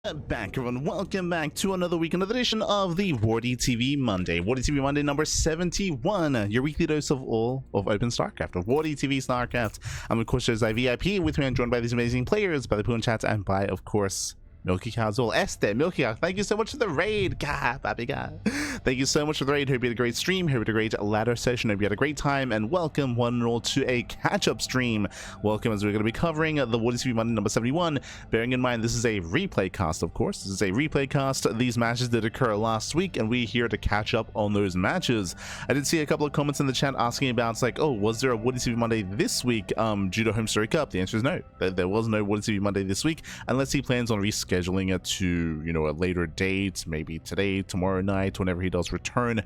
Back everyone, welcome back to another week, another edition of the WardiTV Monday. WardiTV Monday number 71, your weekly dose of all of open StarCraft, of WardiTV StarCraft. I'm of course Jose VIP, with me I'm joined by these amazing players, by the Poon Chat, and by of course Milky Cow as well. Esther, Milky Cow, thank you so much for the raid. God, baby God. Thank you so much for the raid. Hope you had a great stream. Hope you had a great ladder session. Hope you had a great time. And welcome one and all to a catch-up stream. Welcome, as we're going to be covering the WardiTV Monday number 71. Bearing in mind, this is a replay cast, of course. This is a replay cast. These matches did occur last week, and we're here to catch up on those matches. I did see a couple of comments in the chat asking about, it's like, oh, was there a WardiTV Monday this week due to Home Story Cup? The answer is no. There was no WardiTV Monday this week, unless he plans on rescheduling it to, you know, a later date, maybe today, tomorrow night, whenever he does return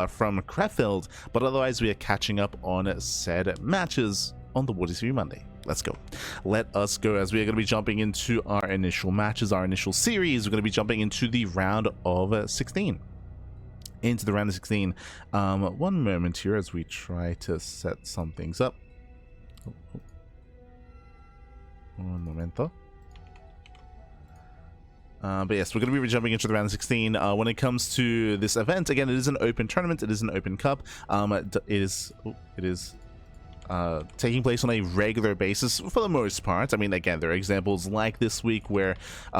from Krefeld. But otherwise, we are catching up on said matches on the WardiTV Monday. Let's go. Let us go, as we are going to be jumping into our initial matches, our initial series. We're going to be jumping into the round of 16. Into the round of 16. One moment here as we try to set some things up. Un momento. But yes, we're going to be jumping into the round of 16. When it comes to this event, again, it is an open tournament. It is an open cup. It is taking place on a regular basis for the most part. I mean, again, there are examples like this week where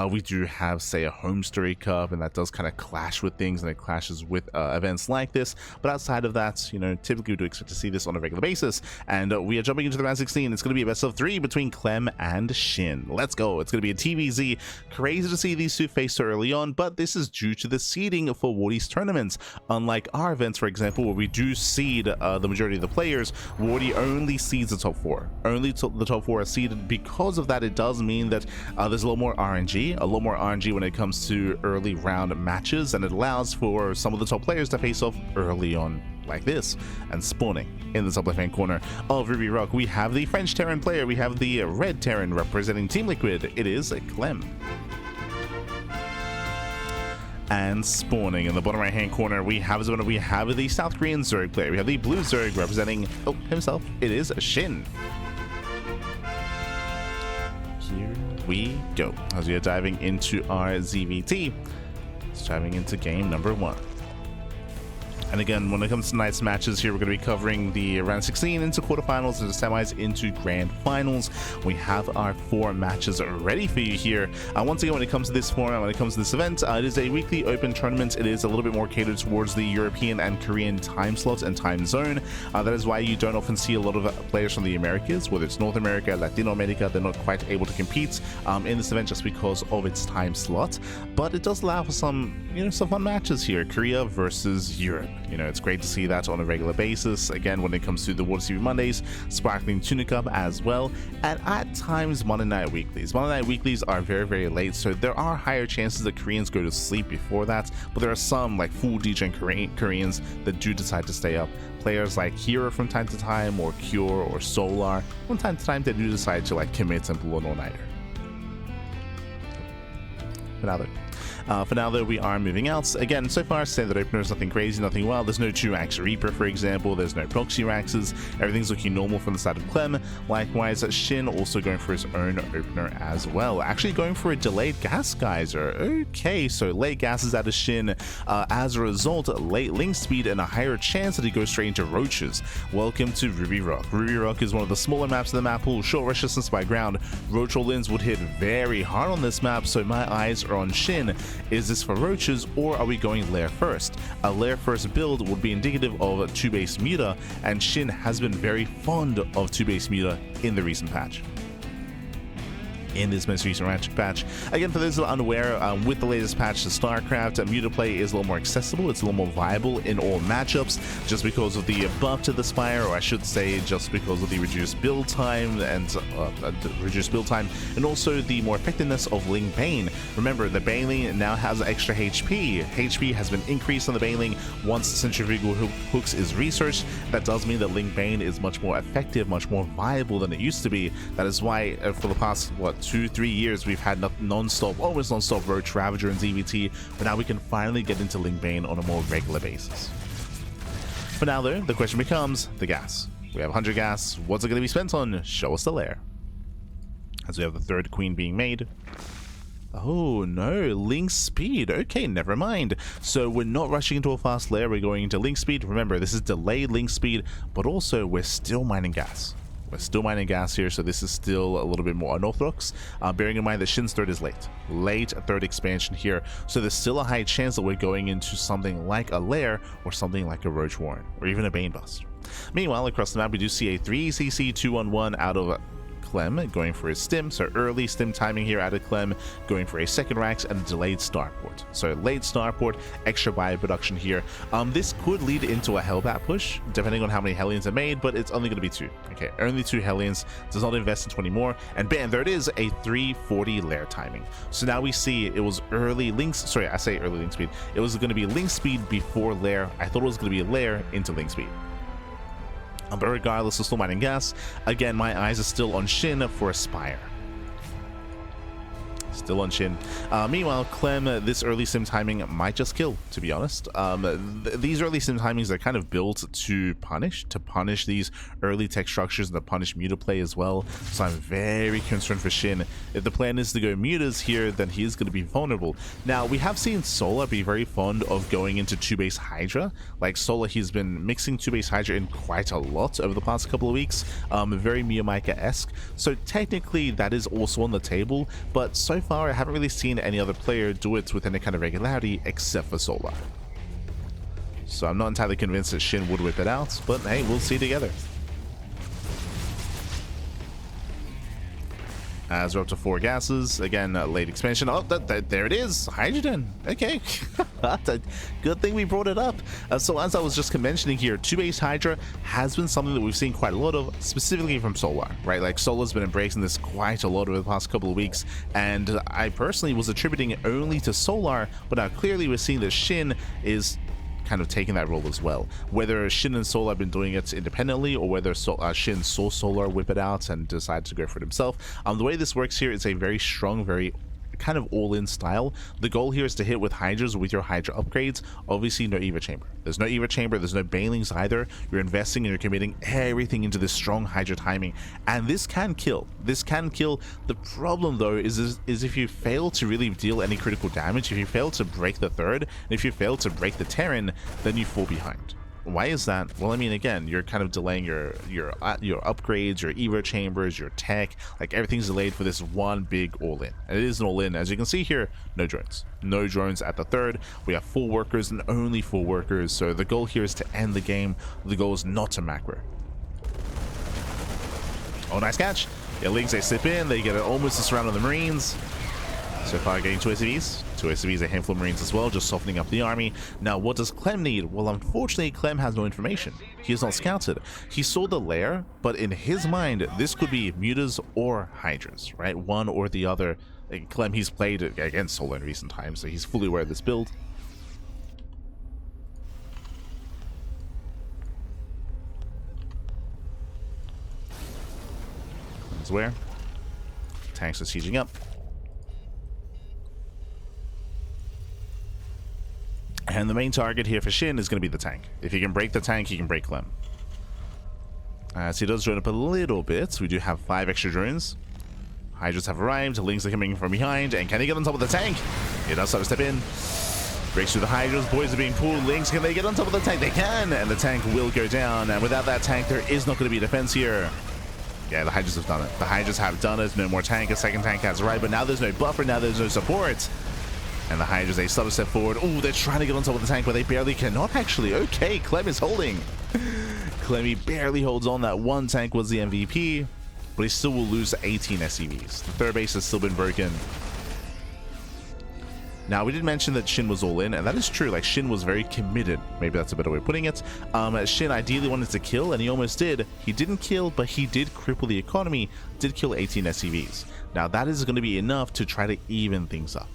we do have, say, a Home Story Cup, and that does kind of clash with things, and it clashes with events like this. But outside of that, you know, typically we do expect to see this on a regular basis. And we are jumping into the round 16. It's going to be a best of 3 between Clem and SHIN. Let's go. It's going to be a TvZ. Crazy to see these two face so early on, but this is due to the seeding for Wardi's tournaments. Unlike our events, for example, where we do seed the majority of the players, Wardi only seeds the top 4. Only the top 4 are seeded. Because of that, it does mean that there's a lot more RNG, when it comes to early round matches, and it allows for some of the top players to face off early on like this. And spawning in the top left hand corner of Ruby Rock, we have the French Terran player, we have the red Terran representing Team Liquid. It is Clem. And spawning in the bottom right hand corner, we have the South Korean Zerg player. We have the blue Zerg representing himself. It is SHIN. Here we go, as we are diving into our ZVT. It's diving into game number 1. And again, when it comes to tonight's matches here, we're going to be covering the round 16 into quarterfinals, into semis, into grand finals. We have our 4 matches ready for you here. Once again, when it comes to this format, when it comes to this event, it is a weekly open tournament. It is a little bit more catered towards the European and Korean time slot and time zone. That is why you don't often see a lot of players from the Americas, whether it's North America, Latino America. They're not quite able to compete in this event just because of its time slot. But it does allow for some, you know, some fun matches here. Korea versus Europe. You know, it's great to see that on a regular basis. Again, when it comes to the WardiTV Mondays, Sparkling Tuna Cup as well, and at times Monday Night Weeklies. Monday Night Weeklies are very, very late, so there are higher chances that Koreans go to sleep before that, but there are some, like full DJ Koreans, that do decide to stay up. Players like Hero from time to time, or Cure, or Solar, from time to time they do decide to like commit and pull an all-nighter. For now though, we are moving out. Again, so far standard openers, nothing crazy, nothing wild. There's no 2-Rax Reaper, for example. There's no Proxy Raxes. Everything's looking normal from the side of Clem. Likewise, SHIN also going for his own opener as well. Actually going for a delayed gas geyser. Okay, so late gases out of SHIN. As a result, late link speed and a higher chance that he goes straight into roaches. Welcome to Ruby Rock. Ruby Rock is one of the smaller maps of the map pool. Short rush distance by ground. Roach roll-ins would hit very hard on this map, so my eyes are on SHIN. Is this for roaches, or are we going lair first? A lair first build would be indicative of a 2-base muta, and SHIN has been very fond of 2-base muta in the recent patch. In this most recent patch. Again, for those that are unaware, with the latest patch to StarCraft, muta play is a little more accessible, it's a little more viable in all matchups, just because of the buff to the Spire, or I should say just because of the reduced build time, and also the more effectiveness of Ling Bane. Remember, the Baneling now has extra HP. HP has been increased on the Baneling once Centrifugal Hooks is researched. That does mean that Ling Bane is much more effective, much more viable than it used to be. That is why for the past, what, 2-3 years we've had almost non-stop Roach Ravager and ZVT, but now we can finally get into Ling Bane on a more regular basis. For now though, the question becomes the gas. We have 100 gas. What's it going to be spent on? Show us the lair. As we have the 3rd queen being made. Oh no, link speed. Okay, never mind. So we're not rushing into a fast layer, we're going into link speed. Remember, this is delayed link speed, but also we're still mining gas. We're still mining gas here, so this is still a little bit more unorthodox. Bearing in mind that Shin's third is late third expansion here, so there's still a high chance that we're going into something like a lair or something like a Roach Warren or even a Bane Bust. Meanwhile, across the map we do see a 3CC 2-on-1 out of Clem going for his stim, so early stim timing here out of Clem, going for a second Rax and a delayed starport. So late starport, extra bio production here. This could lead into a Hellbat push, depending on how many Hellions are made, but it's only going to be 2. Okay, only 2 Hellions, does not invest in 20 more, and bam, there it is, a 340 lair timing. So now we see it was early links, sorry, I say early link speed, it was going to be link speed before lair. I thought it was going to be a lair into link speed. But regardless, we're still mining gas. Again, my eyes are still on Shin for Aspire. Still on Shin. Meanwhile, Clem, this early sim timing might just kill, to be honest. These early sim timings are kind of built to punish these early tech structures and to punish muta play as well. So I'm very concerned for Shin. If the plan is to go mutas here, then he is going to be vulnerable. Now, we have seen Sola be very fond of going into 2-base Hydra. Like Sola, he's been mixing 2-base Hydra in quite a lot over the past couple of weeks. Very Miyamika-esque. So technically, that is also on the table, but so far I haven't really seen any other player do it with any kind of regularity except for Solar. So I'm not entirely convinced that Shin would whip it out, but hey, we'll see together. As we're up to 4 gases, again, late expansion. Oh, there it is, hydrogen. Okay, good thing we brought it up. So as I was just mentioning here, 2-base Hydra has been something that we've seen quite a lot of, specifically from Solar, right? Like Solar's been embracing this quite a lot over the past couple of weeks, and I personally was attributing it only to Solar, but now clearly we're seeing that Shin is kind of taking that role as well. Whether Shin and Solar have been doing it independently or whether Shin saw Solar whip it out and decided to go for it himself. The way this works here is a very strong, very kind of all-in style. The goal here is to hit with Hydras with your Hydra upgrades. Obviously no Eva Chamber. There's no Eva Chamber, there's no Banelings either. You're investing and you're committing everything into this strong Hydra timing, and this can kill. This can kill. The problem though is if you fail to really deal any critical damage, if you fail to break the third, and if you fail to break the Terran, then you fall behind. Why is that? Well, I mean, again, you're kind of delaying your upgrades, your Evo chambers, your tech, like everything's delayed for this one big all-in. And it is an all-in. As you can see here, no drones. No drones at the third. We have 4 workers and only 4 workers. So the goal here is to end the game. The goal is not to macro. Oh, nice catch. Yeah, Lings, they slip in. They get almost a surround on the Marines. So far getting 2 SCVs. 2 SCVs, a handful of Marines as well, just softening up the army. Now, what does Clem need? Well, unfortunately, Clem has no information. He is not scouted. He saw the lair, but in his mind, this could be mutas or hydras, right? One or the other. Clem, he's played against Solar in recent times, so he's fully aware of this build. That's where tanks are sieging up. And the main target here for Shin is going to be the tank. If he can break the tank, he can break Clem. So he does drone up a little bit. We do have 5 extra drones. Hydras have arrived. Lings are coming from behind. And can he get on top of the tank? He does start to step in. Breaks through the Hydras. Boys are being pulled. Lings, can they get on top of the tank? They can. And the tank will go down. And without that tank, there is not going to be a defense here. Yeah, the Hydras have done it. The Hydras have done it. No more tank. A second tank has arrived. But now there's no buffer. Now there's no support. And the Hydras, they start to step forward. Oh, they're trying to get on top of the tank, but they barely cannot actually. Okay, Clem is holding. Clem, he barely holds on. That one tank was the MVP, but he still will lose 18 SCVs. The third base has still been broken. Now, we did mention that Shin was all in, and that is true. Like, Shin was very committed. Maybe that's a better way of putting it. Shin ideally wanted to kill, and he almost did. He didn't kill, but he did cripple the economy, did kill 18 SCVs. Now, that is going to be enough to try to even things up.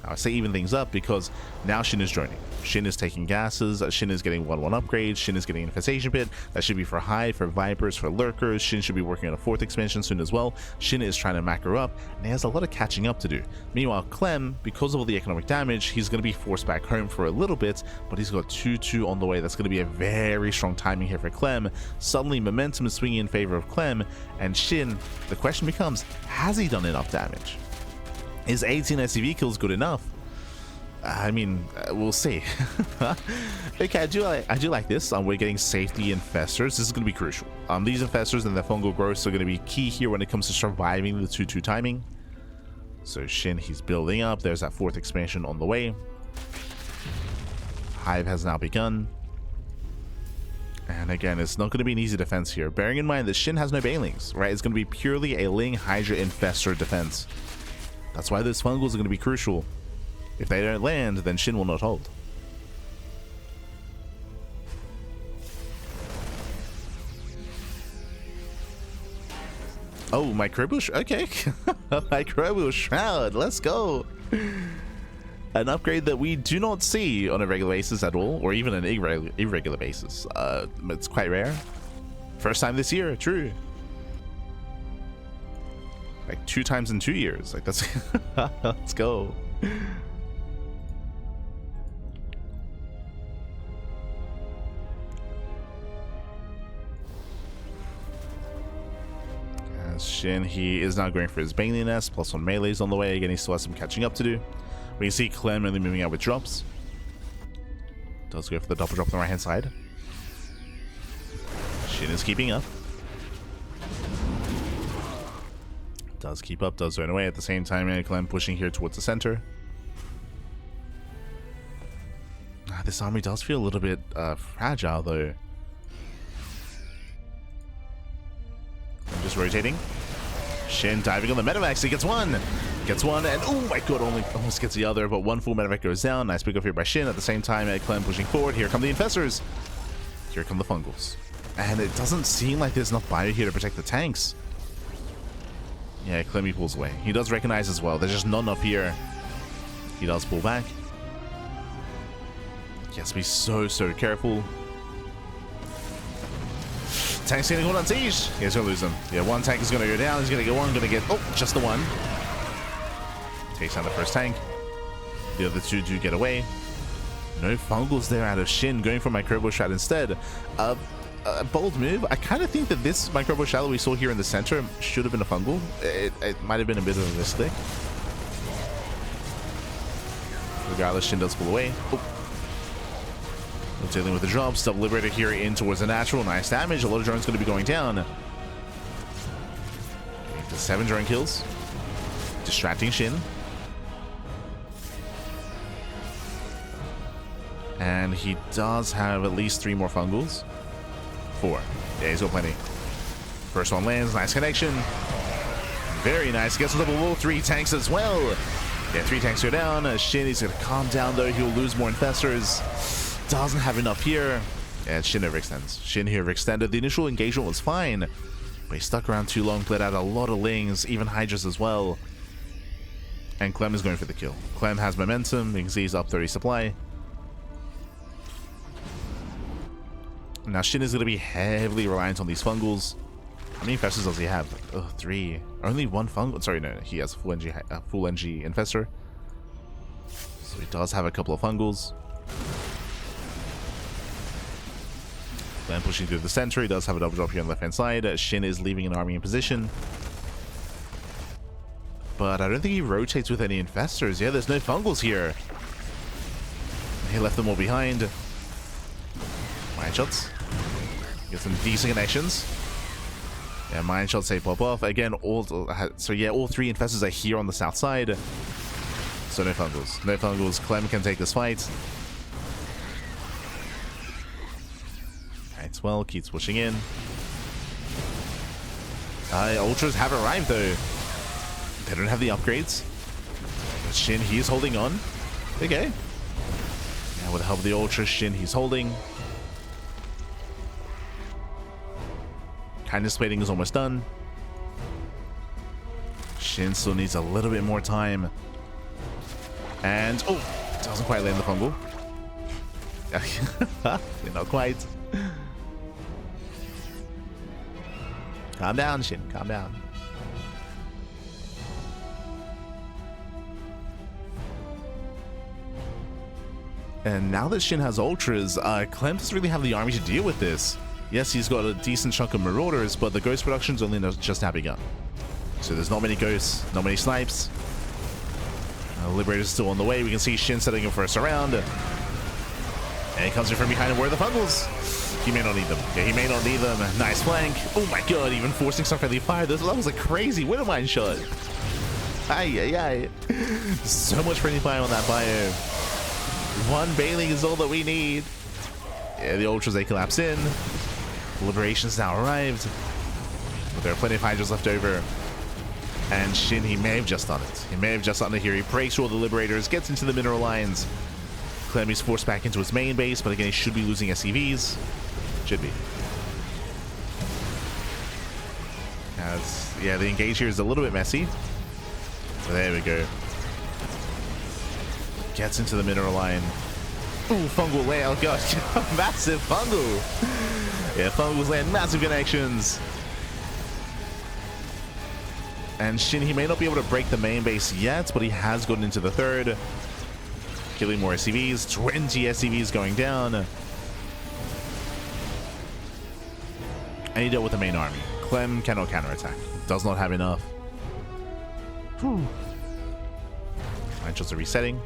I say even things up because now Shin is joining. Shin is taking gases. Shin is getting 1-1 upgrades. Shin is getting Infestation Pit. That should be for Hive, for Vipers, for Lurkers. Shin should be working on a 4th expansion soon as well. Shin is trying to macro up, and he has a lot of catching up to do. Meanwhile, Clem, because of all the economic damage, he's going to be forced back home for a little bit, but he's got 2-2 on the way. That's going to be a very strong timing here for Clem. Suddenly, momentum is swinging in favor of Clem, and Shin, the question becomes, has he done enough damage? Is 18 SCV kills good enough? I mean, we'll see. Okay, I do like this. We're getting safety infestors. This is going to be crucial. These infestors and their fungal growths are going to be key here when it comes to surviving the 2-2 timing. So Shin, he's building up. There's that 4th expansion on the way. Hive has now begun. And again, it's not going to be an easy defense here. Bearing in mind that Shin has no banelings, right? It's going to be purely a Ling Hydra infestor defense. That's why those fungals are going to be crucial. If they don't land, then Shin will not hold. Oh, Microbial Shroud. Okay. Microbial Shroud. Let's go. An upgrade that we do not see on a regular basis at all, or even an irregular basis. It's quite rare. First time this year, true. Like 2 times in 2 years. Like that's let's go. Shin, he is now going for his Baneling Nest, plus 1 melee's on the way. Again, he still has some catching up to do. We can see Clem really moving out with drops. Does go for the double drop on the right hand side. Shin is keeping up. Does keep up, does run away at the same time, and Clem pushing here towards the center. This army does feel a little bit fragile though. I'm just rotating. Shin diving on the medevacs. He gets one. Gets one, and oh my god, almost gets the other, but 1 full medevac goes down. Nice pick up here by Shin. At the same time, Clem pushing forward. Here come the infestors. Here come the fungals. And it doesn't seem like there's enough bio here to protect the tanks. Yeah, Clem, he pulls away. He does recognize as well. There's just not enough here. He does pull back. He has to be so careful. Tank's getting hold on siege. He's gonna lose them. Yeah, 1 tank is gonna go down. He's gonna get one. Gonna get just the 1. Takes down the first tank. The other 2 do get away. No fungals there out of Shin, going for Microbial Shroud instead. A bold move. I kind of think that this Microbial Shroud we saw here in the center should have been a fungal. It might have been a bit of a mistake. Regardless, Shin does pull away. We're dealing with the drops. Double Liberator here in towards the natural. Nice damage. A lot of drones going to be going down. The 7 drone kills. Distracting Shin. And he does have at least 3 more fungals. 4. Yeah, he's got plenty. First one lands. Nice connection. Very nice. Gets a level wall. 3 tanks as well. Yeah, 3 tanks go down. Shin, he's going to calm down though. He'll lose more infestors. Doesn't have enough here. And Shin overextends. Shin here overextended. The initial engagement was fine, but he stuck around too long, bled out a lot of Lings, even Hydras as well. And Clem is going for the kill. Clem has momentum. You can see he's up 30 supply. Now Shin is going to be heavily reliant on these fungals. How many infestors does he have? 3. Only 1 fungal. Sorry, no, he has a full NG infestor. So he does have a couple of fungals. Then pushing through the center, he does have a double drop here on the left hand side. Shin is leaving an army in position. But I don't think he rotates with any infestors. Yeah, there's no fungals here. He left them all behind. Mine shots. Get some decent connections. Yeah, mine shots say pop off. Again, all 3 infestors are here on the south side. So no fungals. No fungals. Clem can take this fight. Alright, well, keeps pushing in. Ultras have arrived though. They don't have the upgrades. But Shin, he's holding on. Okay. Now with the help of the Ultras, Shin, he's holding. Kindness plating is almost done. Shin still needs a little bit more time. And, doesn't quite land the fungal. Not quite. Calm down, Shin, calm down. And now that Shin has Ultras, Clem doesn't really have the army to deal with this. Yes, he's got a decent chunk of Marauders, but the Ghost production's only just now begun. So there's not many Ghosts, not many Snipes. Liberator's still on the way. We can see Shin setting him for a surround. And he comes in from behind him. Where are the fungals? He may not need them. Yeah, he may not need them. Nice flank. Oh my god, even forcing some friendly fire. That was a crazy Wintermine shot. Aye. So much friendly fire on that bio. One Bailing is all that we need. Yeah, the Ultras, they collapse in. Liberation's now arrived. But there are plenty of Hydras left over. And Shin, he may have just done it. He may have just done it here. He breaks through all the Liberators, gets into the mineral lines. Clem is forced back into his main base, but again, he should be losing SCVs. Should be. Yeah, the engage here is a little bit messy. So there we go. Gets into the mineral line. Ooh, fungal land. Oh god, massive fungal. Yeah, fungals land massive connections. And Shin, he may not be able to break the main base yet, but he has gotten into the third. Killing more SCVs. 20 SCVs going down. And he dealt with the main army. Clem cannot counterattack. Does not have enough. Whew. Angels are resetting.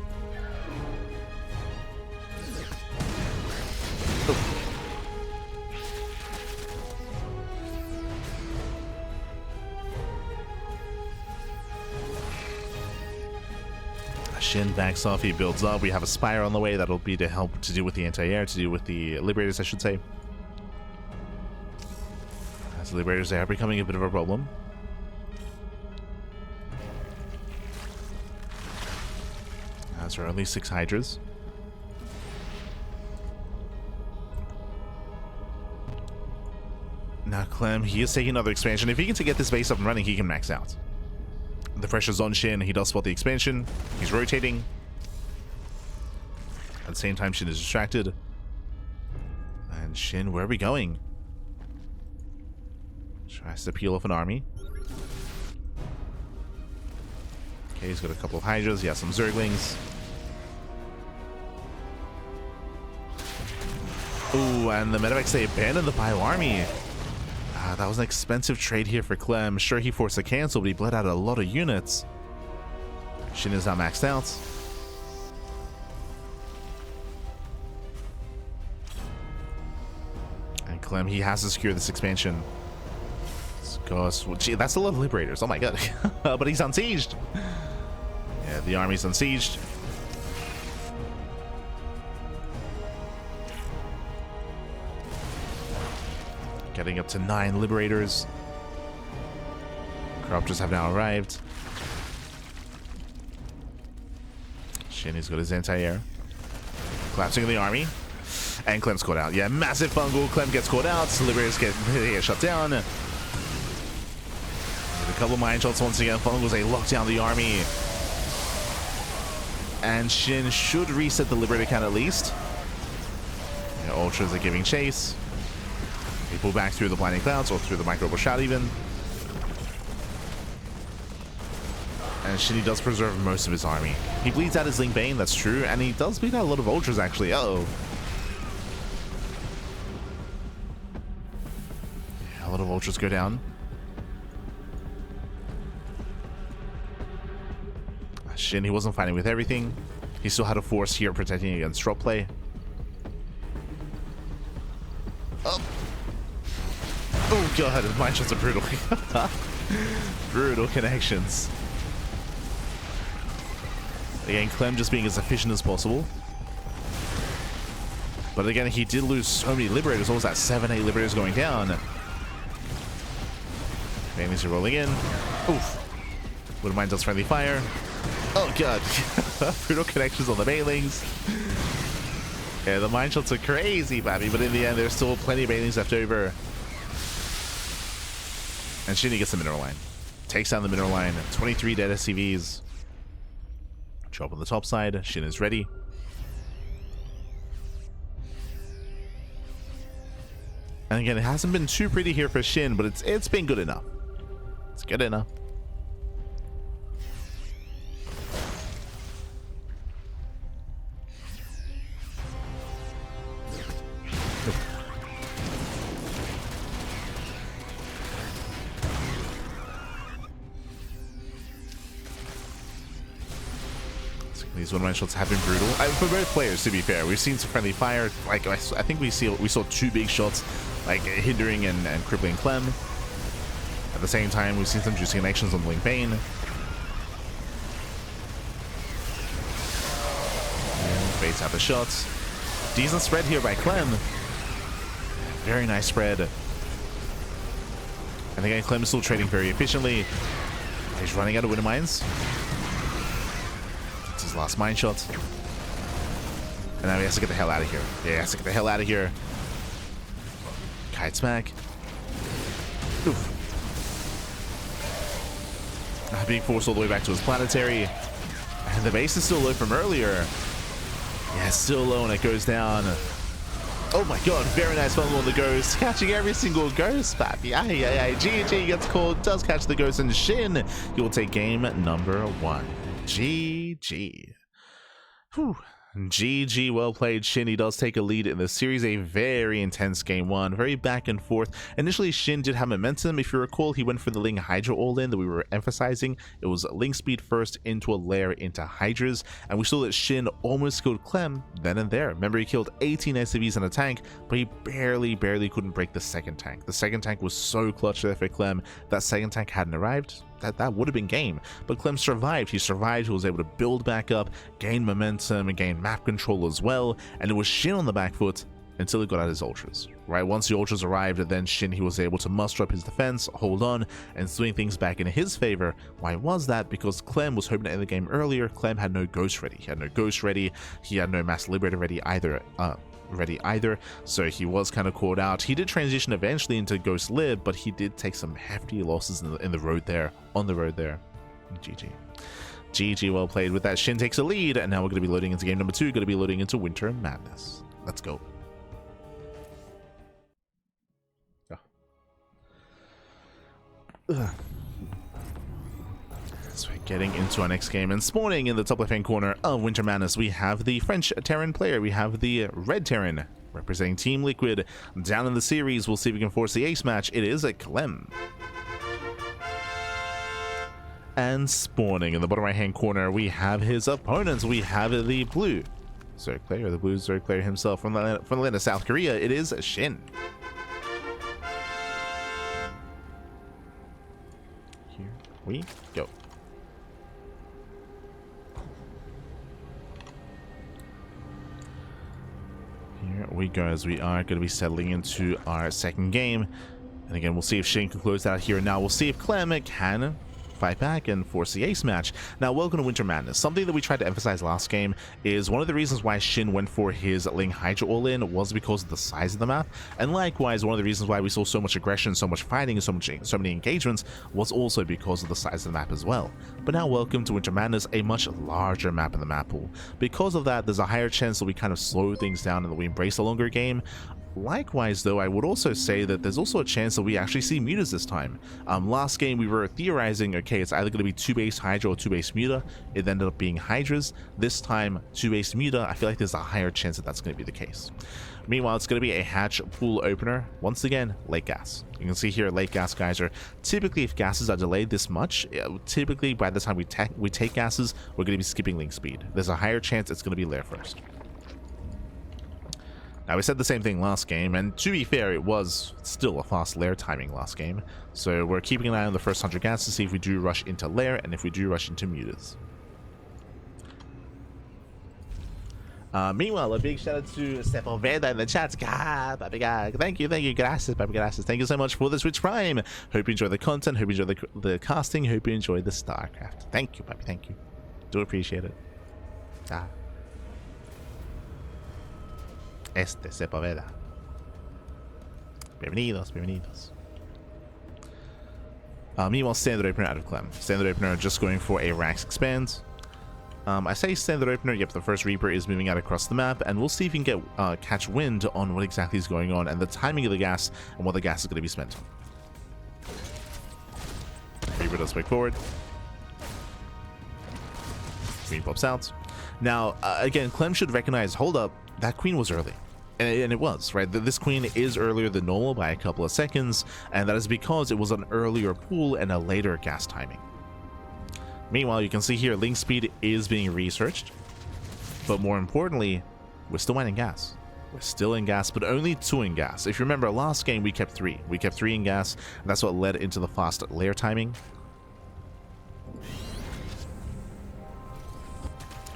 Oh. Shin backs off, he builds up. We have a Spire on the way that'll be to help to deal with the anti-air, to deal with the Liberators, I should say. As the Liberators, they are becoming a bit of a problem. As there are only 6 Hydras. Now Clem, he is taking another expansion. If he can get this base up and running, he can max out. The pressure's on Shin. He does spot the expansion. He's rotating. At the same time, Shin is distracted. And Shin, where are we going? Tries to peel off an army. Okay, he's got a couple of Hydras. He has some Zerglings. Ooh, and the Medivacs, they abandoned the Bio army. That was an expensive trade here for Clem. Sure, he forced a cancel, but he bled out a lot of units. Shin is now maxed out. And Clem, he has to secure this expansion. Gosh, gee, that's a lot of Liberators. Oh my god. But he's unsieged. Yeah, the army's unsieged. Getting up to 9 Liberators. Corruptors have now arrived. Shin has got his anti-air. Collapsing the army. And Clem's caught out. Yeah, massive fungal. Clem gets caught out. Liberators get shut down. With a couple of mine shots once again. Fungals, they lock down the army. And Shin should reset the Liberator count at least. Yeah, Ultras are giving chase. They pull back through the blinding clouds, or through the micro shot even. And Shin does preserve most of his army. He bleeds out his Link Bane, that's true, and he does bleed out a lot of Ultras actually. Uh-oh. Yeah, a lot of Ultras go down. Shin, he wasn't fighting with everything. He still had a force here protecting against drop play. Oh. Oh god, his mine shots are brutal. Brutal connections. Again, Clem just being as efficient as possible. But again, he did lose so many Liberators. What was that? 7-8 Liberators going down. Families are rolling in. Oof. Wouldn't mind does friendly fire. Oh god. Brutal connections on the Bailings. Yeah, the mine shots are crazy, baby. But in the end, there's still plenty of Bailings left over. And Shin gets the mineral line. Takes down the mineral line. 23 dead SCVs. Drop on the top side. Shin is ready. And again, it hasn't been too pretty here for Shin, but it's been good enough. It's good enough. These one-man shots have been brutal. For both players, to be fair. We've seen some friendly fire. Like, I think we saw 2 big shots, like hindering and crippling Clem. At the same time, we've seen some juicy connections on Blink Bane. And baits out the shots. Decent spread here by Clem. Very nice spread. And again, Clem is still trading very efficiently. He's running out of winter mines. It's his last mine shot. And now he has to get the hell out of here. Yeah, he has to get the hell out of here. Kites back. Oof. Being forced all the way back to his planetary. And the base is still low from earlier. Yeah, it's still low and it goes down. Oh my god, very nice fumble on the ghost. Catching every single ghost, papi. GG gets called, does catch the ghost, and SHIN, he will take game number 1. GG. Whew. GG, well played, SHIN. He does take a lead in the series. A very intense game 1, very back and forth. Initially, SHIN did have momentum. If you recall, he went for the Ling Hydra all-in that we were emphasizing. It was Ling speed first into a lair into Hydras, and we saw that SHIN almost killed Clem then and there. Remember, he killed 18 SCVs and a tank, but he barely couldn't break the second tank. The second tank was so clutch there for Clem. That second tank hadn't arrived. That would have been game, but Clem survived. He survived. He was able to build back up, gain momentum, and gain map control as well. And it was SHIN on the back foot until he got out his ultras. Right, once the ultras arrived, then SHIN, he was able to muster up his defense, hold on, and swing things back in his favor. Why was that? Because Clem was hoping to end the game earlier. Clem had no ghost ready. He had no ghost ready. He had no mass liberator ready either, so he was kind of caught out. He did transition eventually into Ghost Lib, but he did take some hefty losses in the road there, on the road there. GG, well played. With that, SHIN takes a lead, and now we're going to be loading into game number 2, going to be loading into Winter Madness. Let's go. So we're getting into our next game, and spawning in the top left-hand corner of Winter Madness, we have the French Terran player. We have the Red Terran representing Team Liquid. Down in the series, we'll see if we can force the ace match. It is a Clem. And spawning in the bottom right-hand corner, we have his opponents. We have the blue Zerg player, the blue Zerg player himself from the land of South Korea. It is SHIN. Here we go. Here we go, as we are going to be settling into our second game. And again, we'll see if SHIN can close out here. Now we'll see if Clem can fight back and force the ace match. Now, welcome to Winter Madness. Something that we tried to emphasize last game is one of the reasons why SHIN went for his Ling Hydra all-in was because of the size of the map, and likewise one of the reasons why we saw so much aggression, so much fighting, and so many engagements was also because of the size of the map as well. But now, welcome to Winter Madness, a much larger map in the map pool. Because of that, there's a higher chance that we kind of slow things down and that we embrace a longer game. Likewise, though, I would also say that there's also a chance that we actually see mutas this time. Last game we were theorizing, okay, it's either going to be 2-base Hydra or 2-base muta. It ended up being Hydras. This time, 2-base muta. I feel like there's a higher chance that that's going to be the case. Meanwhile, it's going to be a hatch pool opener. Once again, late gas. You can see here, late gas guys are typically, if gases are delayed this much, typically by the time we take gases, we're going to be skipping link speed. There's a higher chance it's going to be lair first. Now, we said the same thing last game, and to be fair, it was still a fast lair timing last game. So we're keeping an eye on the first 100 gas to see if we do rush into lair and if we do rush into mutas. Meanwhile, a big shout out to Sepulveda in the chat. Thank you, gracias, gracias. Thank you so much for the Switch Prime. Hope you enjoy the content, hope you enjoy the casting, hope you enjoy the StarCraft. Thank you, papi, thank you. Do appreciate it. Sepulveda. Bienvenidos. Meanwhile, standard opener out of Clem. Standard opener just going for a Rax expand. I say standard opener, yep, the first Reaper is moving out across the map, and we'll see if we can get catch wind on what exactly is going on and the timing of the gas and what the gas is going to be spent on. Reaper does break forward. Queen pops out. Now, again, Clem should recognize, hold up, that queen was early. And it was, right? This queen is earlier than normal by a couple of seconds, and that is because it was an earlier pool and a later gas timing. Meanwhile, you can see here link speed is being researched, but more importantly, we're still mining gas. We're still in gas, but only 2 in gas. If you remember, last game we kept 3. We kept 3 in gas, and that's what led into the fast layer timing.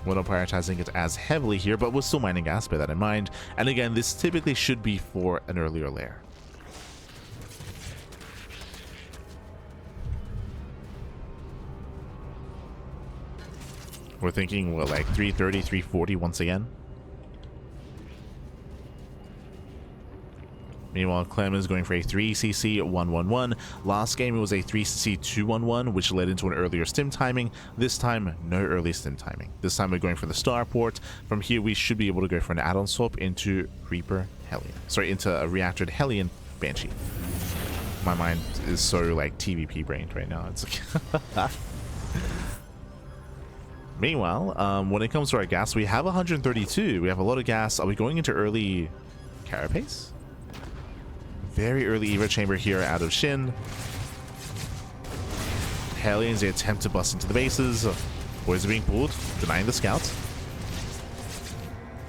We're not prioritizing it as heavily here, but we're still mining gas, bear that in mind. And again, this typically should be for an earlier layer. We're thinking, well, like 330, 340 once again. Meanwhile, Clem is going for a 3cc 111. Last game it was a 3cc 211, which led into an earlier stim timing. This time, no early stim timing. This time we're going for the starport. From here, we should be able to go for an add-on swap into Reaper Hellion. Sorry, into a reactored Hellion Banshee. My mind is so like TVP brained right now. It's like Meanwhile, when it comes to our gas, we have 132. We have a lot of gas. Are we going into early carapace? Very early Evo chamber here out of SHIN. Hellions, they attempt to bust into the bases. Boys are being pulled, denying the scouts.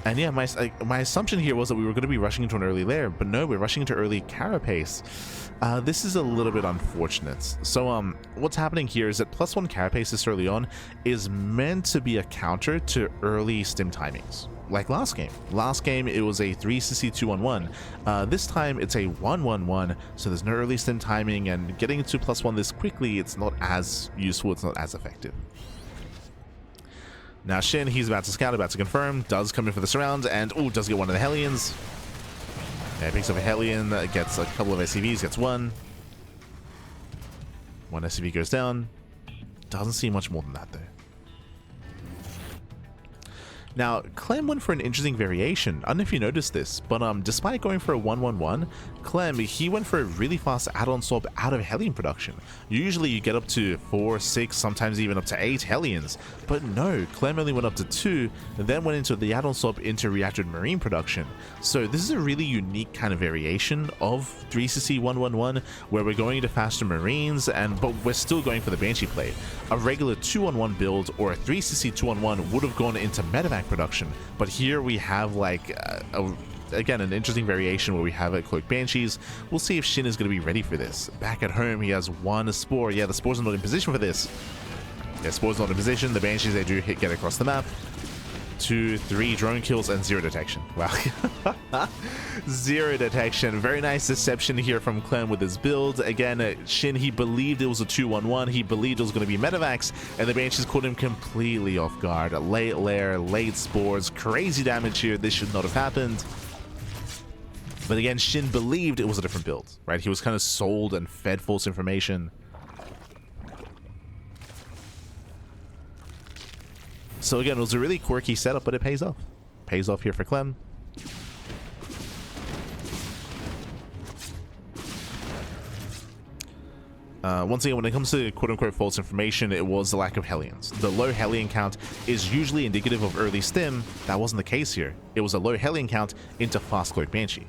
And yeah, my assumption here was that we were going to be rushing into an early lair, but no, we're rushing into early carapace. This is a little bit unfortunate. So what's happening here is that +1 carapace this early on is meant to be a counter to early stim timings. Like last game. Last game, it was a 3cc 211. This time, it's a 111, so there's no early stim timing, and getting into +1 this quickly, it's not as useful, it's not as effective. Now SHIN, he's about to scout, about to confirm, does come in for the surround, and does get one of the Hellions. Yeah, picks up a Hellion, gets a couple of SCVs, gets one. One SCV goes down. Doesn't see much more than that, though. Now, Clem went for an interesting variation. I don't know if you noticed this, but despite going for a 111, Clem, he went for a really fast add-on swap out of Hellion production. Usually you get up to 4, 6, sometimes even up to 8 Hellions, but no, Clem only went up to 2, and then went into the add-on swap into reactored Marine production. So this is a really unique kind of variation of 3cc 111, where we're going into faster Marines, but we're still going for the Banshee play. A regular 2-on-1 build or a 3cc 2-on-1 would have gone into medevac production, but here we have like again an interesting variation where we have a cloak Banshees. We'll see if SHIN is going to be ready for this. Back at home, he has 1 spore. Yeah, the spores are not in position for this. Yeah, spores not in position. The Banshees, they do get across the map. 2, 3 drone kills and 0 detection. Wow. 0 detection. Very nice deception here from Clem with his build. Again, SHIN, he believed it was a 2-1-1. He believed it was going to be medevacs, and the Banshees caught him completely off guard. A late lair, late spores, crazy damage here. This should not have happened. But again, SHIN believed it was a different build, right? He was kind of sold and fed false information. So again, it was a really quirky setup, but it pays off. Pays off here for Clem. Once again, when it comes to quote-unquote false information, it was the lack of Hellions. The low Hellion count is usually indicative of early stim. That wasn't the case here. It was a low Hellion count into fast cloak Banshee,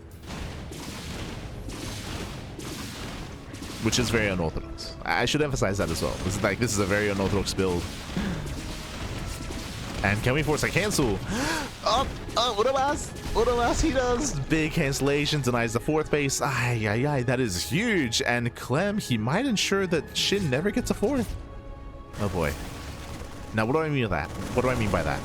which is very unorthodox. I should emphasize that as well. This is a very unorthodox build. And can we force a cancel? What a last he does. Big cancellation, denies the 4th base. Ay, that is huge. And Clem, he might ensure that SHIN never gets a 4th. Oh boy. Now, what do I mean by that? What do I mean by that?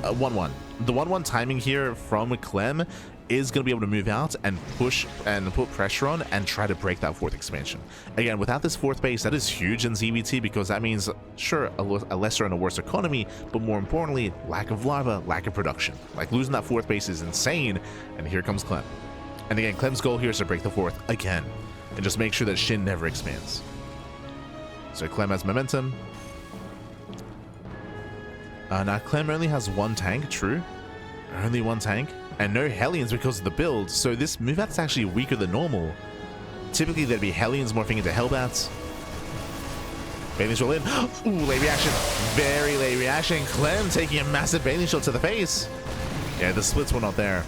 1-1. The 1-1 timing here from Clem is going to be able to move out and push and put pressure on and try to break that 4th expansion. Again, without this 4th base, that is huge in ZVT, because that means, sure, a lesser and a worse economy, but more importantly, lack of lava, lack of production. Like, losing that 4th base is insane, and here comes Clem. And again, Clem's goal here is to break the 4th again, and just make sure that SHIN never expands. So Clem has momentum. Now, Clem only has 1 tank, true. Only 1 tank. And no Hellions because of the build, so this move out's actually weaker than normal. Typically there'd be Hellions morphing into Hellbats. Bathing shot in. Ooh, late reaction. Very late reaction. Clem taking a massive bathing shot to the face. Yeah, the splits were not there.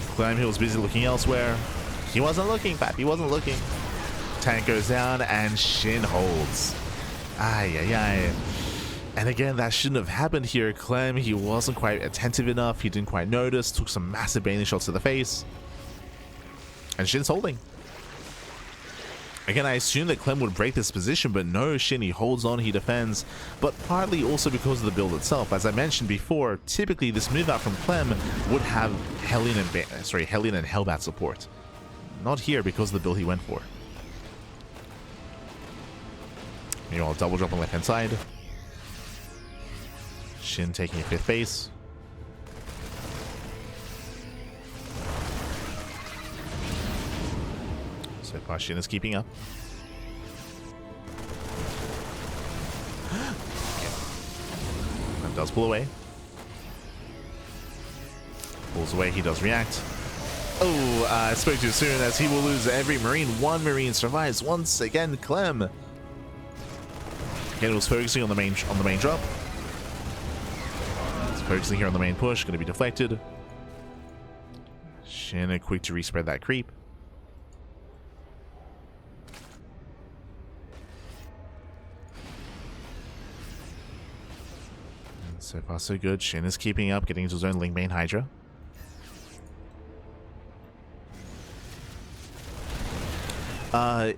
Clem, he was busy looking elsewhere. He wasn't looking, Pap. He wasn't looking. Tank goes down and SHIN holds. Ay, ay, ay. And again, that shouldn't have happened here. Clem, he wasn't quite attentive enough. He didn't quite notice. Took some massive baiting shots to the face. And Shin's holding. Again, I assumed that Clem would break this position, but no, Shin, he holds on, he defends. But partly also because of the build itself. As I mentioned before, typically this move out from Clem would have Hellion and Hellbat support. Not here because of the build he went for. Meanwhile, double drop on left hand side. Shin taking a 5th base. So far, Shin is keeping up. That does pull away. Pulls away, he does react. Oh, I spoke too soon as he will lose every Marine. One Marine survives once again, Clem. Again, it was focusing on the main drop. It's focusing here on the main push, going to be deflected. Shin quick to respread that creep. So far, so good. Shin is keeping up, getting into his own link main Hydra.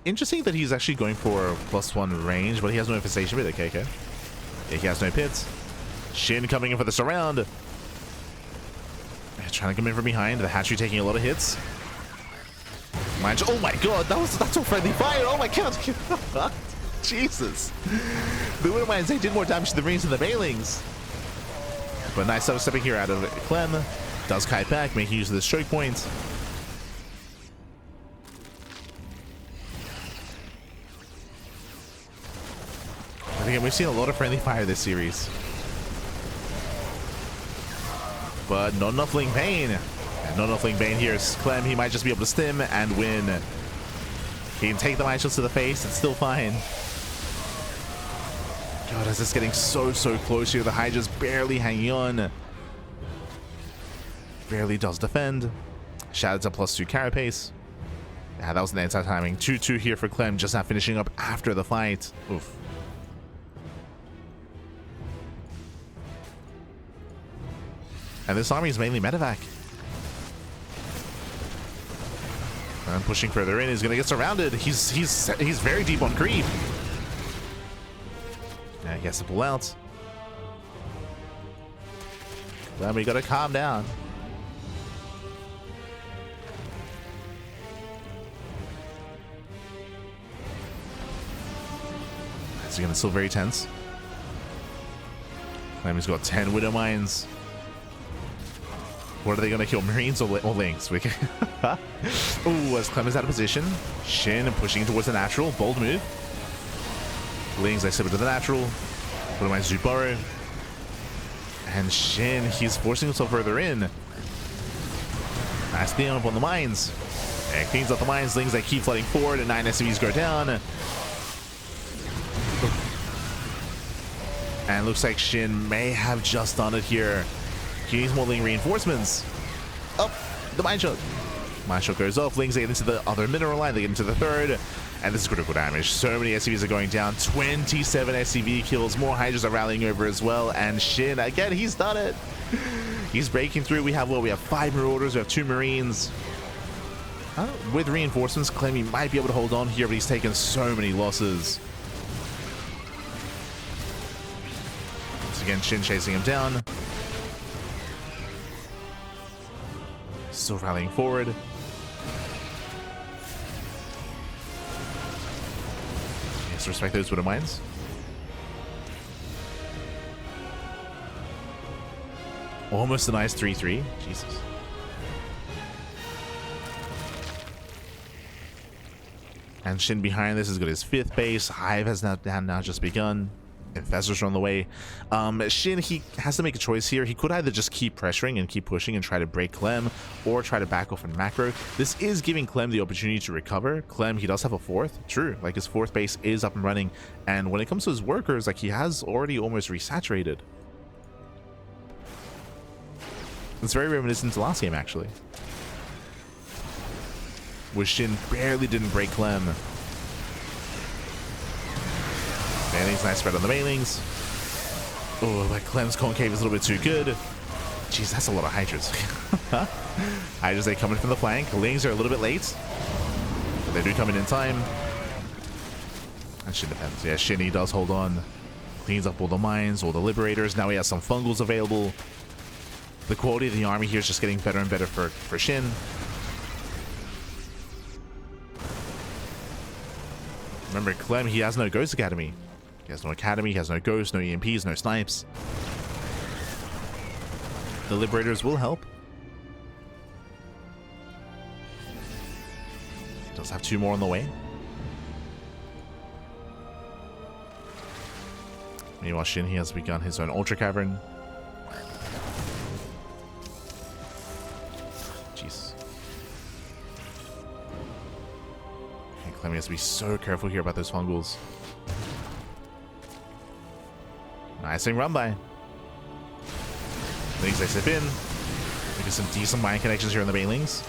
Interesting that he's actually going for +1 range, but he has no infestation with it. Okay. Yeah, he has no pits. Shin coming in for the surround. Yeah, trying to come in from behind. The hatchery taking a lot of hits. Oh my god, that's a friendly fire. Oh my god. Jesus. The Widow Mines, they did more damage to the Marines than the Bailings. But nice stepping here out of Clem. Does kite back, making use of the stroke point. And again, we've seen a lot of friendly fire this series. But not enough Link Bane. And not enough Link Bane here. Clem, he might just be able to stim and win. He can take the mind shots to the face. It's still fine. God, is this getting so close here? The Hydra's barely hanging on. Barely does defend. Shattered to +2 carapace. Yeah, that was an anti-timing. 2-2 here for Clem, just not finishing up after the fight. Oof. And this army is mainly medevac. And pushing further in, he's gonna get surrounded. He's very deep on creep. Yeah, he has to pull out. Then we gotta calm down. It's again still very tense. Clem's got 10 Widow Mines. What are they gonna kill? Marines or Lynx? Ooh, as Clem is out of position. Shin pushing towards the natural. Bold move. Lynx, they slip into the natural. Widow Mines do burrow. And Shin, he's forcing himself further in. Nice clean up on the mines. And cleans up the mines. Lynx, they keep flooding forward, and 9 SCVs go down. And looks like Shin may have just done it here. He needs more Ling reinforcements. Oh, the mine shot. Mine shot goes off. Lings, they get into the other mineral line. They get into the third. And this is critical damage. So many SCVs are going down. 27 SCV kills. More Hydras are rallying over as well. And Shin, again, he's done it. He's breaking through. We have 5 Marauders. We have 2 Marines. With reinforcements, Clem, he might be able to hold on here, but he's taken so many losses. Once again, Shin chasing him down. Still rallying forward. He has to respect those Widow Mines. Almost a nice 3-3. Jesus. And Shin behind this has got his 5th base. Hive has now just begun. Infestors are on the way. Shin, he has to make a choice here. He could either just keep pressuring and keep pushing and try to break Clem, or try to back off in macro. This is giving Clem the opportunity to recover. Clem, he does have a 4th. True, like his 4th base is up and running. And when it comes to his workers, like he has already almost resaturated. It's very reminiscent to last game, actually, where Shin barely didn't break Clem. banelings. Nice spread on the banelings. Oh, but Clem's concave is a little bit too good. Jeez, that's a lot of Hydras. Hydras, they come in from the flank. Lings are a little bit late, but they do come in time. That SHIN depends. Yeah, SHIN, he does hold on. Cleans up all the mines, all the liberators. Now he has some fungals available. The quality of the army here is just getting better and better for SHIN. Remember, Clem, he has no Ghost Academy. He has no Academy, he has no Ghost, no EMPs, no Snipes. The Liberators will help. Does have 2 more on the way. Meanwhile, SHIN, he has begun his own Ultra Cavern. Jeez. Okay, Clem has to be so careful here about those fungals. Nice thing run by. Lings, they slip in. We get some decent mine connections here on the banelings.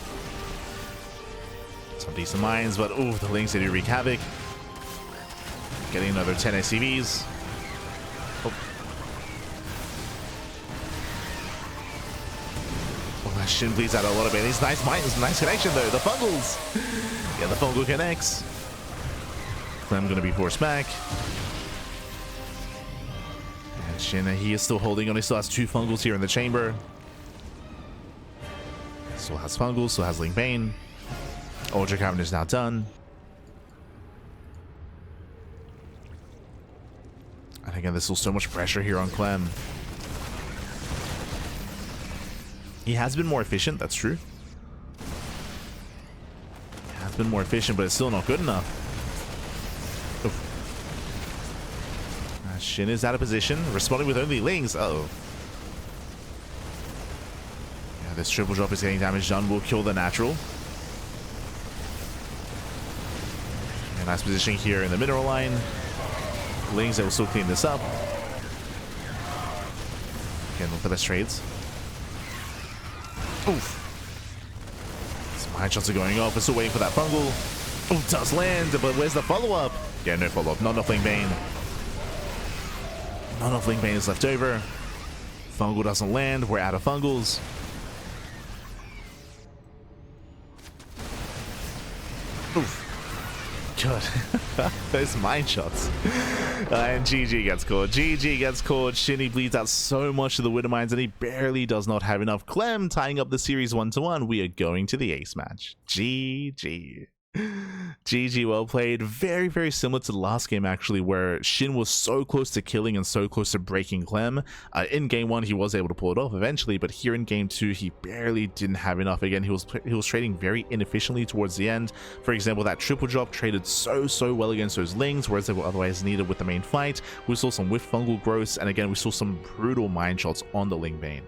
Some decent mines, but oh, the Lings, they do wreak havoc. Getting another 10 SCVs. Oh. Oh, that SHIN bleeds out a lot of banelings. Nice mines, nice connection though. The fungals. Yeah, the fungal connects. Clem gonna be forced back. SHIN, he is still holding on. He still has 2 fungals here in the chamber. Still has fungals, still has Ling Bane. Ultra Cavern is now done. And again, there's still so much pressure here on Clem. He has been more efficient, that's true. He has been more efficient, but it's still not good enough. Oof. SHIN is out of position, responding with only Lings. Uh-oh. Yeah, this triple drop is getting damage done. Will kill the natural. Yeah, nice positioning here in the mineral line. Lings, that will still clean this up. Again, look for the trades. Oof. Some high shots are going off. We're still waiting for that fungal. Oh, does land, but where's the follow-up? Yeah, no follow-up. Not enough Ling Bane. Not enough Ling Bane is left over. Fungal doesn't land. We're out of fungals. Oof. Good. Those mine shots. And GG gets caught. GG gets caught. SHIN bleeds out so much of the Widow Mines and he barely does not have enough. Clem tying up the series 1-1. We are going to the ace match. GG. GG, well played. Very, very similar to the last game actually, where SHIN was so close to killing and so close to breaking Clem. In game 1 he was able to pull it off eventually, but here in game 2 he barely didn't have enough. Again, he was trading very inefficiently towards the end. For example, that triple drop traded so well against those Lings, whereas they were otherwise needed with the main fight. We saw some whiff fungal growths, and again we saw some brutal mine shots on the Ling Bane.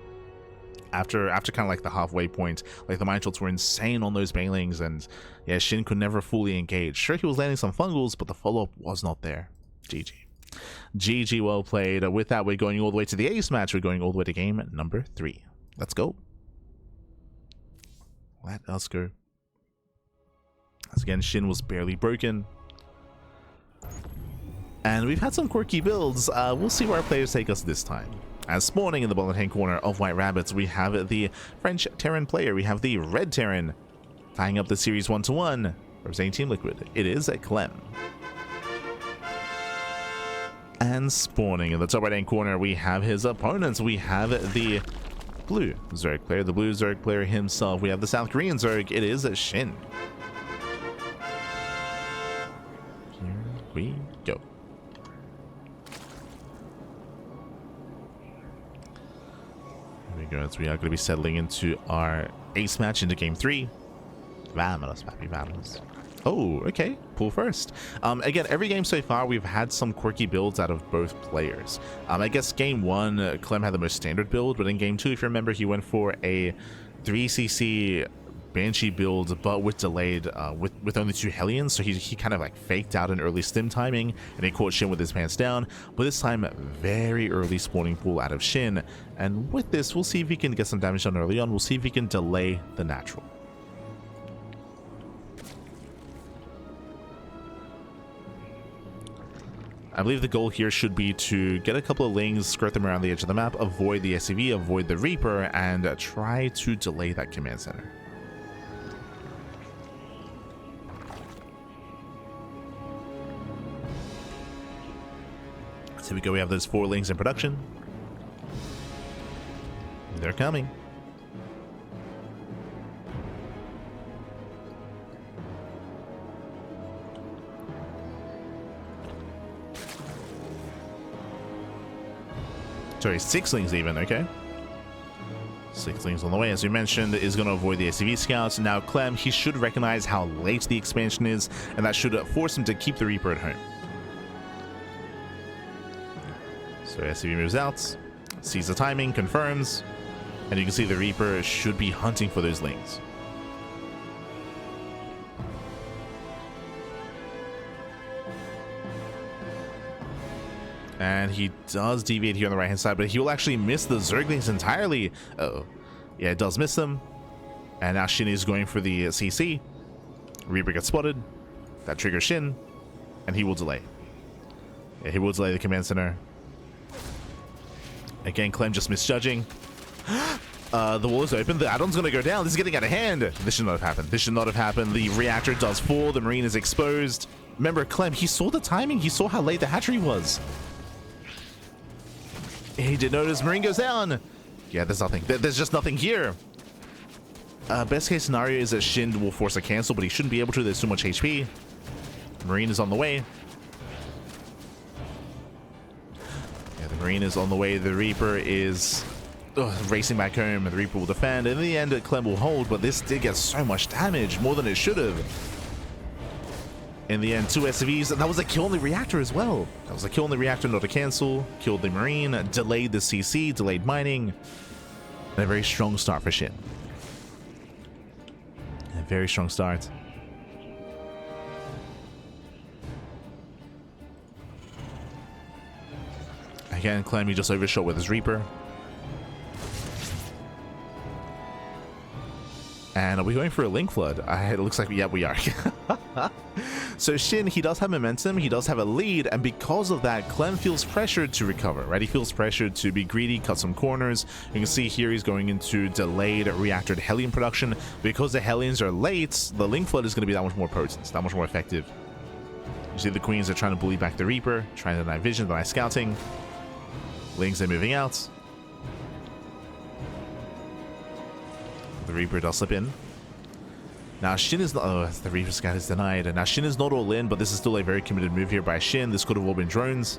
After kind of like the halfway point, like the mine shots were insane on those banelings, and yeah, SHIN could never fully engage. Sure, he was landing some fungals, but the follow-up was not there. GG. GG, well played. With that, we're going all the way to the ace match. We're going all the way to game number 3. Let's go. Let us go. As again, SHIN was barely broken. And we've had some quirky builds. We'll see where our players take us this time. As spawning in the bottom hand corner of White Rabbits, we have the French Terran player. We have the Red Terran tying up the series 1-1. Representing Team Liquid, it is Clem. And spawning in the top right hand corner, we have his opponents. We have the blue Zerg player, the blue Zerg player himself. We have the South Korean Zerg. It is SHIN. Here we go. As we are going to be settling into our ace match into game 3. Vamos, papi, vamos. Oh, okay. Pull first. Again, every game so far, we've had some quirky builds out of both players. I guess game 1, Clem had the most standard build, but in game 2, if you remember, he went for a 3cc Banshee build, but with delayed, with only 2 Hellions, so he kind of like faked out an early stim timing, and he caught SHIN with his pants down, but this time, very early spawning pool out of SHIN, and with this, we'll see if he can get some damage done early on. We'll see if he can delay the natural. I believe the goal here should be to get a couple of Lings, skirt them around the edge of the map, avoid the SCV, avoid the Reaper, and try to delay that command center. So here we go, we have those 4 Lings in production. They're coming. Sorry, 6 Lings even, okay. 6 Lings on the way, as we mentioned, is going to avoid the SCV scouts. Now Clem, he should recognize how late the expansion is, and that should force him to keep the Reaper at home. So SCV moves out, sees the timing, confirms, and you can see the Reaper should be hunting for those Lings. And he does deviate here on the right hand side, but he will actually miss the Zerglings entirely. Uh-oh. Yeah, it does miss them. And now SHIN is going for the CC. Reaper gets spotted. That triggers SHIN. And he will delay. Yeah, he will delay the command center. Again, Clem just misjudging. The wall is open. The add-on's going to go down. This is getting out of hand. This should not have happened. This should not have happened. The reactor does fall. The Marine is exposed. Remember, Clem, he saw the timing. He saw how late the hatchery was. He did notice Marine goes down. Yeah, there's nothing. There's just nothing here. Best case scenario is that SHIN will force a cancel, but he shouldn't be able to. There's too much HP. Marine is on the way. Yeah, the Marine is on the way. The Reaper is racing back home. The Reaper will defend. In the end, Clem will hold, but this did get so much damage, more than it should have. In the end, 2 SCVs, and that was a kill on the reactor as well. That was a kill on the reactor, not a cancel. Killed the Marine, delayed the CC, delayed mining. And a very strong start for SHIN. A very strong start. Again, Clem, he just overshot with his Reaper. And are we going for a Link Flood? It looks like, yeah, we are. So SHIN, he does have momentum, he does have a lead, and because of that, Clem feels pressured to recover, right? He feels pressured to be greedy, cut some corners. You can see here he's going into delayed reactor Hellion production. Because the Hellions are late, the Link Flood is going to be that much more potent, that much more effective. You see the Queens are trying to bully back the Reaper, trying to deny vision, deny scouting. Lings are moving out. The Reaper does slip in. Now SHIN is not, oh, the Reaper scout is denied. And now SHIN is not all in, but this is still a very committed move here by SHIN. This could have all been drones.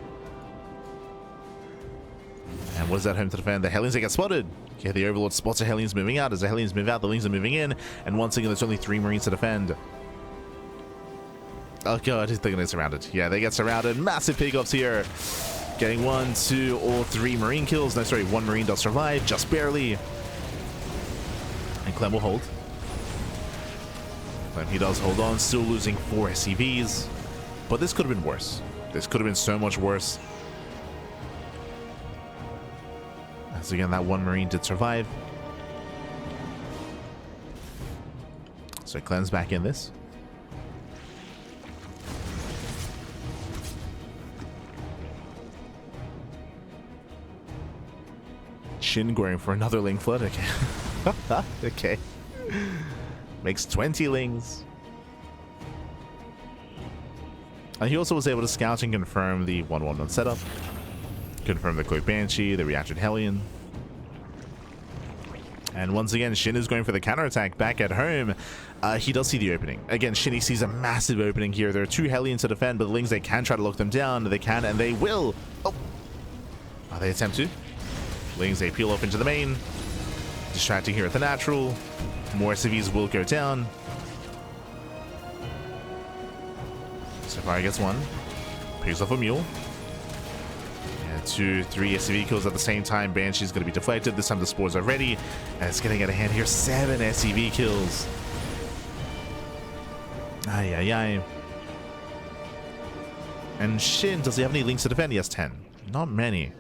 And what is that home to defend? The Hellions, they get spotted. Okay, the Overlord spots the Hellions moving out. As the Hellions move out, the Lings are moving in. And once again, there's only 3 Marines to defend. Oh god, they're gonna get surrounded. Yeah, they get surrounded. Massive pickoffs here. Getting 1, 2, or 3 Marine kills. No, sorry, 1 Marine does survive, just barely. And Clem will hold. Clem, he does hold on, still losing 4 SCVs. But this could have been worse. This could have been so much worse. As again, that 1 Marine did survive. So Clem's back in this. SHIN going for another Link Flood. Okay. Okay. Makes 20 Lings. And he also was able to scout and confirm the 1-1-1 setup. Confirm the Cloak Banshee, the Reactor Hellion. And once again, SHIN is going for the counterattack back at home. He does see the opening. Again, SHIN, he sees a massive opening here. There are 2 Hellions to defend, but the Lings, they can try to lock them down. They can, and they will. Oh. They attempt to. Lings, they peel off into the main. Distracting here at the natural. More SCVs will go down. Safari gets 1. Peels off a mule. Yeah, 2, 3 SCV kills at the same time. Banshee's going to be deflected. This time the spores are ready. And it's getting out of hand here. 7 SCV kills. Ay, ay, ay. And SHIN, does he have any Lings to defend? He has 10. Not many.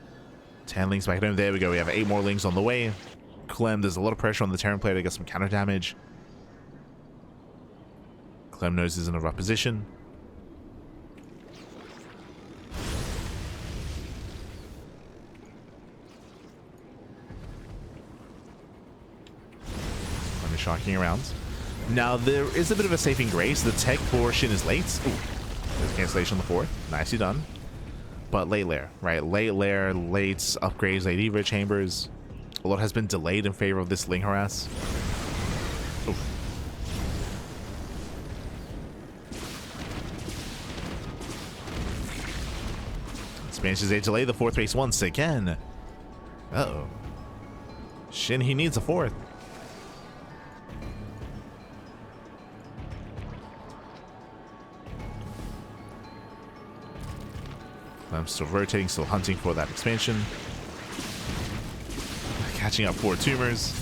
10 Lings back at home. There we go. We have 8 more Lings on the way. Clem, there's a lot of pressure on the Terran player to get some counter damage. Clem knows he's in a rough position. Clem is shocking around. Now, there is a bit of a saving grace. The tech for SHIN is late. Ooh, there's cancellation on the 4th. Nicely done. But late lair, right? Late lair, late upgrades, late Evo chambers. A lot has been delayed in favor of this Ling harass. Oof. Manages to delay the 4th race once again. Uh-oh. SHIN, he needs a 4th. I'm still rotating, still hunting for that expansion. Catching up 4 tumors.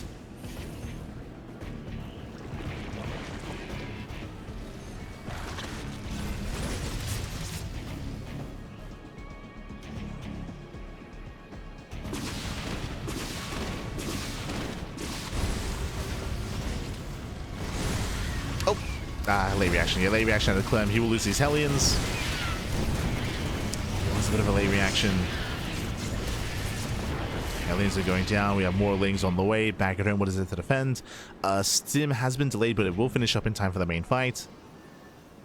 Late reaction. Yeah, late reaction out of Clem. He will lose these Hellions. It's a bit of a late reaction. Hellions are going down. We have more Lings on the way. Back at home, what is it to defend? Stim has been delayed, but it will finish up in time for the main fight.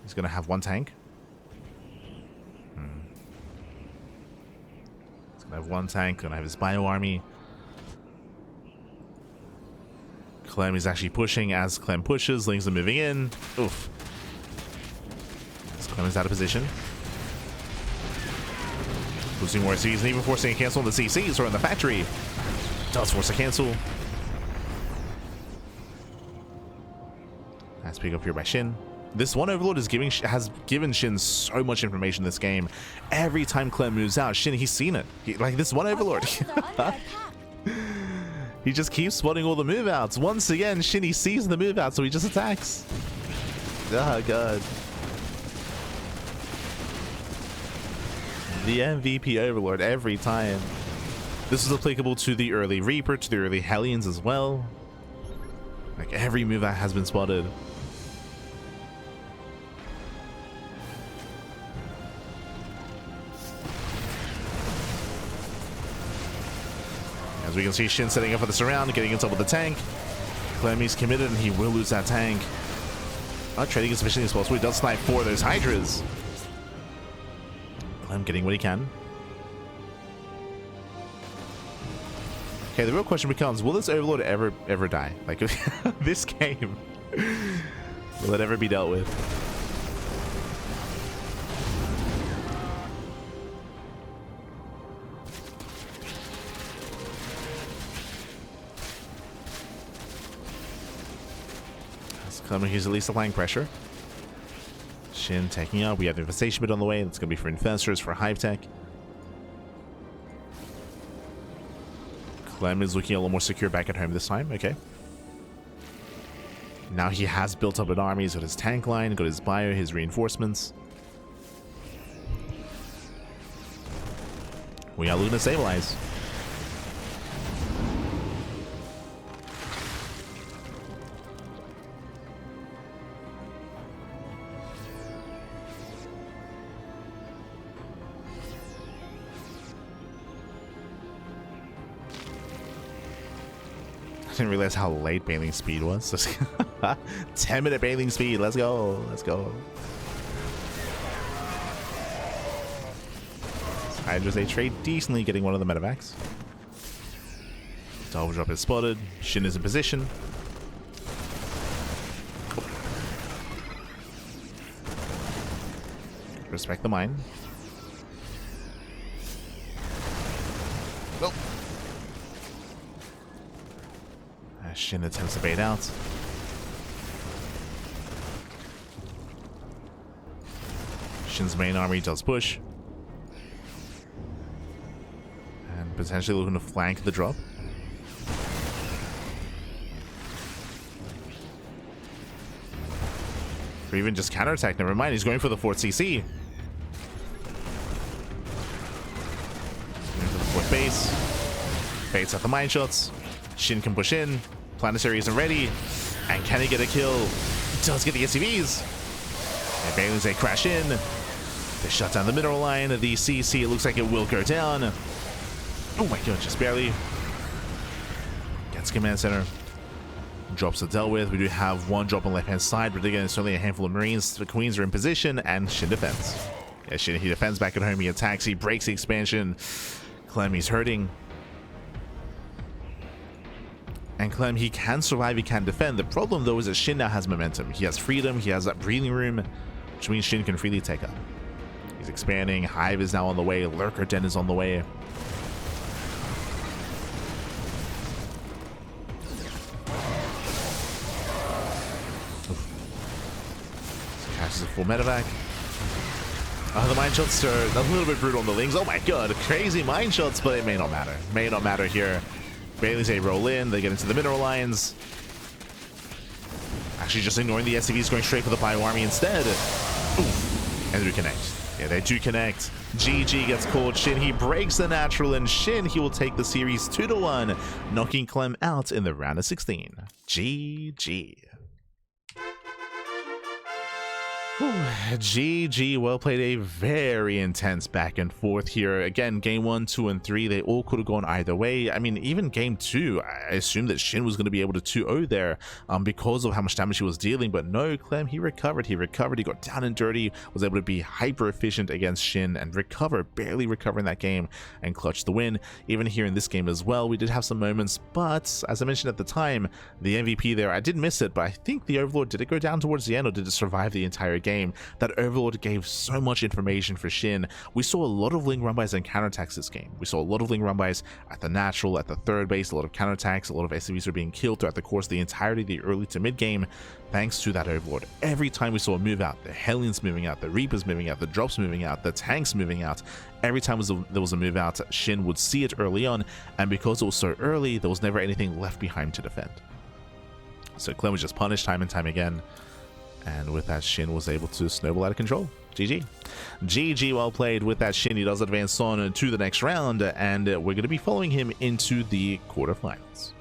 He's going to have 1 tank. He's going to have 1 tank. Going to have his bio army. Clem is actually pushing. As Clem pushes, Lings are moving in. Oof. As Clem is out of position. Losing more Cs and even forcing a cancel on the CCs or in the factory. Does force a cancel. Nice pick up here by SHIN. This one Overlord has given SHIN so much information this game. Every time Clem moves out, SHIN, he's seen it. Like this one Overlord. He just keeps spotting all the move outs. Once again, SHIN sees the move out, so he just attacks. Oh god. The MVP Overlord every time. This is applicable to the early Reaper, to the early Hellions as well. Like every move out has been spotted. As we can see, SHIN setting up for the surround, getting on top of the tank. Clem is committed and he will lose that tank. Not trading as efficiently as possible. He does snipe 4 of those Hydras. Clem getting what he can. Okay, the real question becomes, will this Overlord ever die? Like, this game, will it ever be dealt with? Clem, he's at least applying pressure. SHIN taking out. We have the infestation bit on the way. That's going to be for Infestors, for Hive Tech. Clem is looking a little more secure back at home this time. Okay. Now he has built up an army. He's got his tank line, got his bio, his reinforcements. We are looking to stabilize. Didn't realize how late bailing speed was. 10-minute bailing speed. Let's go. Let's go. Hydras, they trade decently, getting one of the medevacs. Double drop is spotted. SHIN is in position. Respect the mine. Nope. SHIN attempts to bait out. SHIN's main army does push. And potentially looking to flank the drop. Or even just counterattack. Never mind, he's going for the 4th CC. Going for the 4th base. Baits out the mine shots. SHIN can push in. Planetary isn't ready. And can he get a kill? Does get the SCVs. And Bailings, they crash in. They shut down the mineral line. The CC, it looks like it will go down. Oh my god, just barely. Gets command center. Drops are dealt with. We do have one drop on the left-hand side, but again, it's only a handful of Marines. The Queens are in position, and Shin defends. Yeah, Shin, he defends back at home. He attacks. He breaks the expansion. Clem, he's hurting. And Clem, he can survive, he can defend. The problem, though, is that Shin now has momentum. He has freedom, he has that breathing room, which means Shin can freely take up. He's expanding. Hive is now on the way. Lurker Den is on the way. Catches a full medevac. The mine shots are a little bit brutal on the Lings. Oh my god, crazy mine shots, but it may not matter. May not matter here. Bailey's a roll in, they get into the mineral lines. Actually just ignoring the SCVs, going straight for the Bio Army instead. Ooh. And they do connect. Yeah, they do connect. GG gets called. Shin, he breaks the natural, and Shin, he will take the series 2-1, knocking Clem out in the round of 16. GG. GG, well played. A very intense back and forth here. Again, game 1, 2, and 3, they all could have gone either way. I mean, even game 2, I assumed that Shin was going to be able to 2-0 there because of how much damage he was dealing, but no, Clem, he recovered, he got down and dirty, was able to be hyper efficient against Shin and barely recovering that game and clutch the win. Even here in this game as well, we did have some moments, but as I mentioned at the time, the MVP there, I did miss it, but I think the Overlord, did it go down towards the end or did it survive the entire game? That Overlord gave so much information for Shin. We saw a lot of Ling run-bys and counterattacks this game. We saw a lot of Ling run-bys at the natural, at the third base, a lot of counterattacks, a lot of SCVs are being killed throughout the course of the entirety of the early to mid game, thanks to that Overlord. Every time we saw a move out, the Hellions moving out, the Reapers moving out, the Drops moving out, the Tanks moving out, every time there was a move out, Shin would see it early on, and because it was so early, there was never anything left behind to defend. So Clem was just punished time and time again. And with that, Shin was able to snowball out of control. GG. GG, well played. With that, Shin, he does advance on to the next round, and we're going to be following him into the quarterfinals.